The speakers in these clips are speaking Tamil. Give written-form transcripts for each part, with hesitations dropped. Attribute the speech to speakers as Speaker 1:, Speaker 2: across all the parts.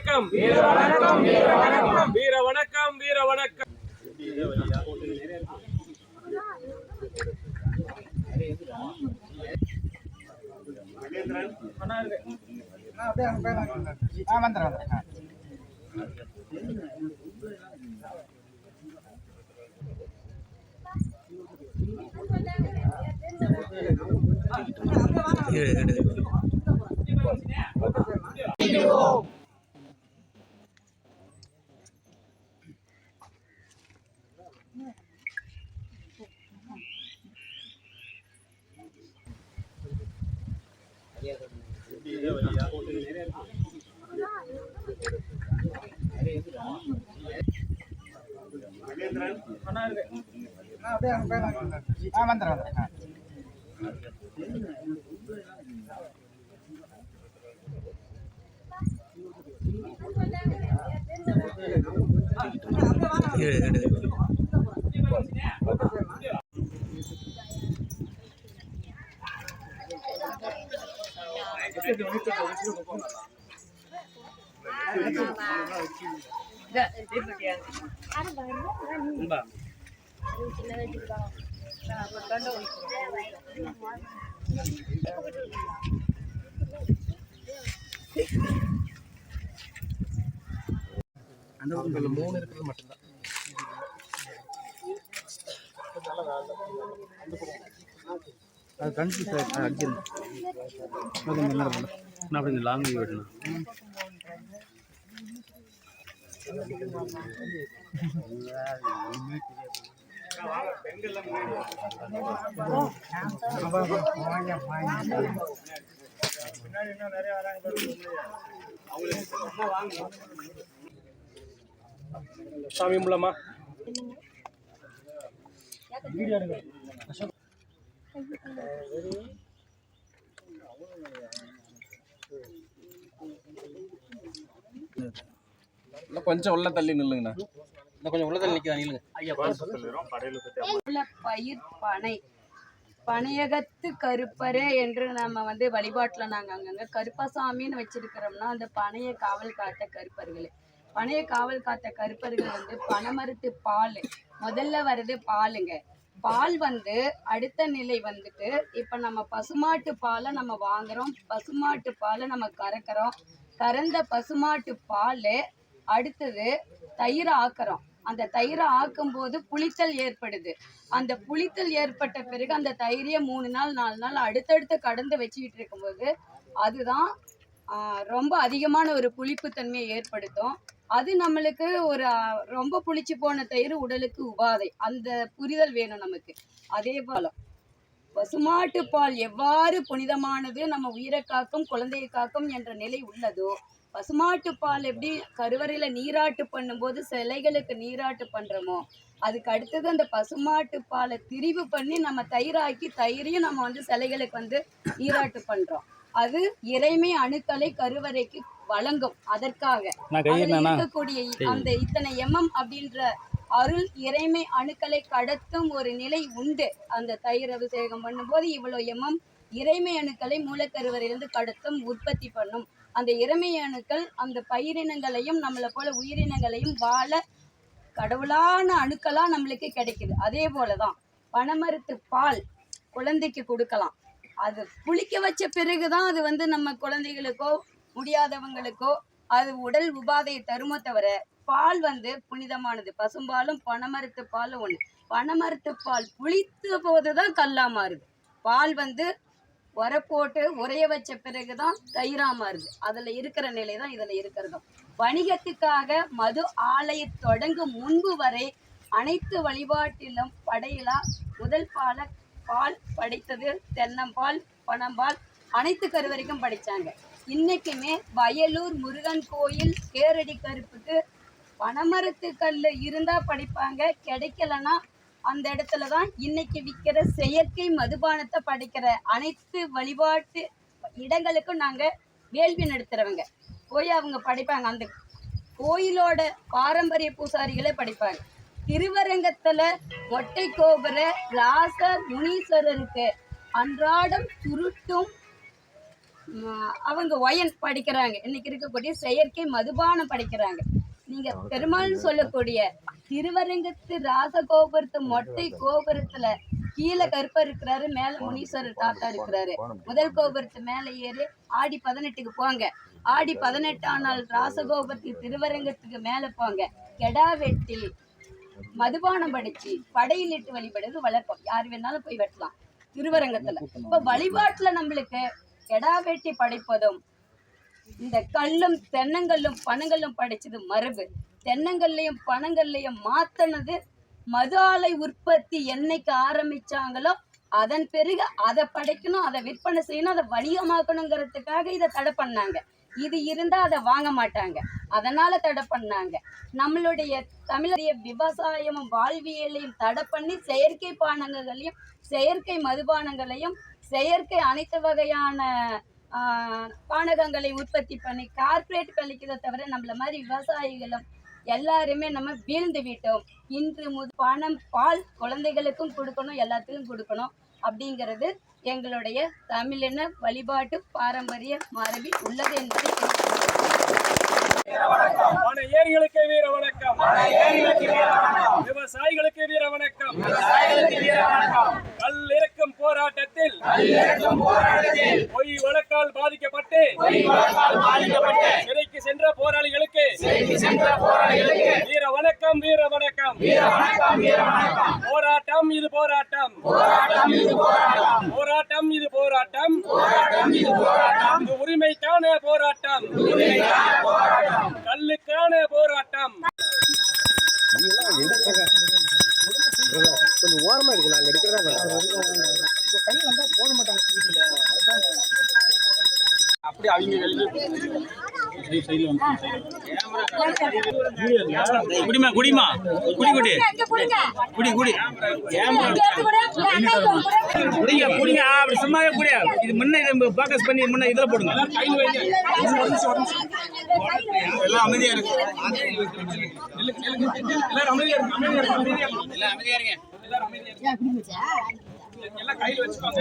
Speaker 1: வணக்கம் வீர வணக்கம் வீர வணக்கம் வீர வணக்கம் வீர வணக்கம். அந்த 3 இருக்கிறது மட்டும்தான். அது கன்ஃபியூஸ் ஆகிடுச்சு. அடிச்சிருந்தேன் நான் அப்படி இந்த லாங் வியூ எடுக்கணும். சாமி மூலமா கொஞ்சம் உள்ள தள்ளி நில்லுங்கண்ணா. கொஞ்சம் உள்ள தள்ளி நில்லுங்க.
Speaker 2: பயிர் பனை பனையகத்து கருப்பரே என்று நம்ம வழிபாட்டில் நாங்கள் அங்கங்கே கருப்பசாமின்னு வச்சிருக்கிறோம்னா அந்த பனையை காவல் காத்த கருப்பர்களே. பனையை காவல் காத்த கருப்பர்கள் பனைமரத்து பால் முதல்ல வருது பாலுங்க. பால் அடுத்த நிலை இப்போ நம்ம பசுமாட்டு பாலை நம்ம வாங்குறோம். பசுமாட்டு பாலை நம்ம கறக்கிறோம். கறந்த பசுமாட்டு பால் அடுத்தது தயிர் ஆக்குறோம். அந்த தயிரை ஆக்கும்போது புளித்தல் ஏற்படுது. அந்த புளித்தல் ஏற்பட்ட பிறகு அந்த தயிரையே 3 நாள் 4 நாள் அடுத்தடுத்து கடந்து வச்சுக்கிட்டு இருக்கும்போது அதுதான் ரொம்ப அதிகமான ஒரு புளிப்புத்தன்மையை ஏற்படுத்தும். அது நம்மளுக்கு ஒரு ரொம்ப புளிச்சு போன தயிர் உடலுக்கு உபாதை. அந்த புரிதல் வேணும் நமக்கு. அதே போல பசுமாட்டு பால் எவ்வாறு புனிதமானது, நம்ம உயிரை காக்கும் குழந்தையை காக்கும் என்ற நிலை உள்ளதோ, பசுமாட்டு பால் எப்படி கருவறையில நீராட்டு பண்ணும்போது சிலைகளுக்கு நீராட்டு பண்றோமோ, அதுக்கு அடுத்தது அந்த பசுமாட்டு பாலை திரிவு பண்ணி நம்ம தயிராக்கி தயிரையும் நம்ம சிலைகளுக்கு நீராட்டு பண்றோம். அது இறைமை அணுக்களை கருவறைக்கு வழங்கும். அதற்காக இருக்கக்கூடிய அந்த இத்தனை எம்எம் அப்படின்ற அருள் இறைமை அணுக்களை கடத்தும் ஒரு நிலை உண்டு. அந்த தயிர் அபிஷேகம் பண்ணும்போது இவ்வளவு எம்எம் இறைமை அணுக்களை மூலக்கருவறையிலிருந்து கடத்தும், உற்பத்தி பண்ணும். அந்த இறைமை அணுக்கள் அந்த பயிரினங்களையும் நம்மளை போல உயிரினங்களையும் வாழ கடவுளான அணுக்களா நம்மளுக்கு கிடைக்குது. அதே போலதான் பனைமரத்து பால் குழந்தைக்கு கொடுக்கலாம். அது புளிக்க வச்ச பிறகுதான் அது நம்ம குழந்தைகளுக்கோ முடியாதவங்களுக்கோ அது உடல் உபாதையை தருமோ தவிர பால் புனிதமானது. பசும்பாலும் பனைமரத்து பாலும் ஒண்ணு. பனைமரத்து பால் புளித்த போதுதான் கல்லா மாறுது. பால் உரப்போட்டு உரைய வச்ச பிறகுதான் தயிரா மாறுது. அதுல இருக்கிற நிலைதான் இதுல இருக்கிறதும். வணிகத்துக்காக மது ஆலையை தொடங்கும் முன்பு வரை அனைத்து வழிபாட்டிலும் படையிலா முதல் பால் படைத்தது தென்னம்பால் பனம்பால் அனைத்து கருவறைக்கும் படைச்சாங்க. இன்னைக்குமே வயலூர் முருகன் கோயில் கேரடி கருப்புக்கு பனைமரத்து கல் இருந்தா படைப்பாங்க. கிடைக்கலன்னா அந்த இடத்துலதான் இன்னைக்கு விற்கிற செயற்கை மதுபானத்தை படைக்கிற அனைத்து வழிபாட்டு இடங்களுக்கும் நாங்க வேள்வி நடத்துறவங்க போய் அவங்க படைப்பாங்க. அந்த கோயிலோட பாரம்பரிய பூசாரிகளே படைப்பாங்க. திருவரங்கத்துல மொட்டை கோபுர ராச முனீஸ்வரருக்கு அன்றாடம் சுருட்டும் அவங்க ஒயன் படிக்கிறாங்க. இன்னைக்கு இருக்கக்கூடிய செயற்கை மதுபானம் படிக்கிறாங்க. நீங்க பெருமாள் சொல்லக்கூடிய திருவரங்கத்து ராசகோபுரத்து மொட்டை கோபுரத்துல கீழே கருப்பர் இருக்கிறாரு, மேல முனீஸ்வரர் தாத்தா இருக்கிறாரு. முதல் கோபுரத்து மேல ஏறி ஆடி 18க்கு போங்க. ஆடி 18ஆம் நாள் ராசகோபுரத்துக்கு திருவரங்கத்துக்கு மேல போங்க. கெடா வெட்டி மதுபானம் படிச்சு படையிலிட்டு வழிபடுறது வளர்ப்போம். யார் வேணாலும் போய் வெட்டலாம் திருவரங்கத்துல. இப்ப வழிபாட்டுல நம்மளுக்கு கெடா வெட்டி படைப்பதும் இந்த கல்லும் தென்னங்கல்லும் பனங்கல்லும் படைச்சது மரபு. தென்னங்கல்லையும் பனங்கல்லையும் மாத்தினது மது ஆலை உற்பத்தி என்னைக்கு ஆரம்பிச்சாங்களோ அதன் பிறகு அதை படைக்கணும், அதை விற்பனை செய்யணும், அதை வணிகமாக்கணுங்கிறதுக்காக இதை தடை பண்ணாங்க. இது இருந்தா அதை வாங்க மாட்டாங்க, அதனால தடை பண்ணாங்க. நம்மளுடைய தமிழுடைய விவசாயமும் வாழ்வியலையும் தடை பண்ணி செயற்கை பானங்களையும் செயற்கை மதுபானங்களையும் செயற்கை அனைத்து வகையான பானகங்களை உற்பத்தி பண்ணி கார்பரேட் கழிக்கிறத தவிர நம்மள மாதிரி விவசாயிகளும் எல்லாருமே நம்ம வீழ்ந்து விட்டோம். இன்று பணம் பால் குழந்தைகளுக்கும் கொடுக்கணும், எல்லாத்துக்கும் கொடுக்கணும் அப்படிங்கிறது எங்களுடைய தமிழின வழிபாட்டு பாரம்பரிய மரபில் உள்ளது என்பதை
Speaker 1: ஏரிகளுக்கு வீர வணக்கம், விவசாயிகளுக்கு வீர வணக்கம். கல் இறக்கும் போராட்டத்தில் பொய் வழக்கால் பாதிக்கப்பட்டு சிறைக்கு சென்ற போராளிகளுக்கு வீர வணக்கம், வீர வணக்கம். போராட்டம் இது போராட்டம், போராட்டம் இது போராட்டம், இது உரிமைக்கான போராட்டம், கல்லுக்கான போராட்டம்.
Speaker 3: கொஞ்சம் ஓரமா இருக்கு, நாங்க எடுக்கிறதா கை வந்தா போட மாட்டாங்க. அப்படி அவங்க குடிமா குடிமா குடி குடி குடி குடி குடிங்க குடிங்க அப்படி சும்மாவே குடியா. இது முன்ன போக்கஸ் பண்ணி முன்ன இதுல போடுங்க. எல்லாம் அமைதியா இருக்கு, எல்லாரும் அமைதியா இருக்கு, அமைதியா இருக்கு, எல்லாம் அமைதியா இருங்க, எல்லாரும் அமைதியா இருங்க. எல்லாம் கையில வச்சுக்கோங்க.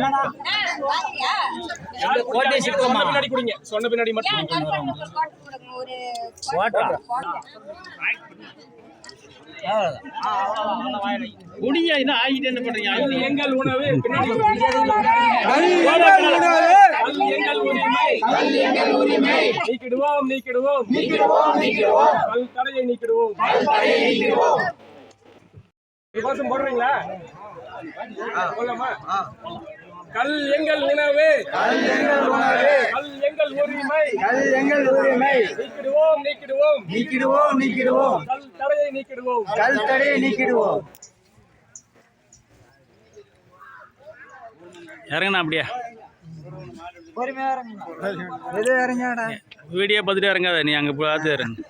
Speaker 3: கோட்டை சிக்கமா பின்னாடி குடிங்க, சொன்ன பின்னாடி மட்டும் குடிங்க. என்ன ஆகிட்டு என்ன பண்றீங்க? எங்கள் உணவு பின்னாடி எங்கள் உரிமை நீக்கிடுவோம், நீக்கிடுவோம், கல் தடையை நீக்கிடுவோம். கோஷம் போடுறீங்களா? சொல்லமா? கல் எங்கள் உணவு, கல் எங்கள் உரிமை, நீக்கிடுவோம், நீக்கிடுவோம், கல் தடையை நீக்கிடுவோம்.
Speaker 4: இறங்கண்ணா அப்படியே
Speaker 3: இறங்க,
Speaker 4: வீடியோ பார்த்துட்டு இறங்காத, நீ அங்கே பார்த்து இறங்கு.